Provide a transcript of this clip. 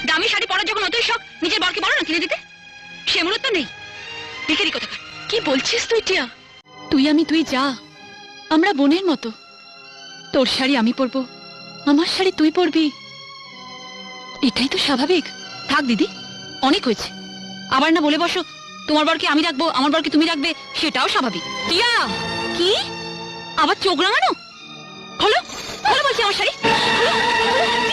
দামি শাড়ি পরার যখন অতই শখ, নিজের বরকে বলো না কিনে দিতে। সে মূলত তো নেই, ভিখারি কোথাকার। কি বলছিস তুই টিয়া? তুই যা, আমরা বোনের মতো। তোর শাড়ি আমি পরবো, আমার শাড়ি তুই পরবি, এটাই তো স্বাভাবিক। থাক দিদি, অনেক হয়েছে। আবার না বলে বসো তোমার বরকে আমি রাখবো, আমার বরকে তুমি রাখবে, সেটাও স্বাভাবিক। টিয়া, কি আবার চোখ রাঙানো? খোলো খোলো বলছি আমার শাড়ি, খোলো, খোলো।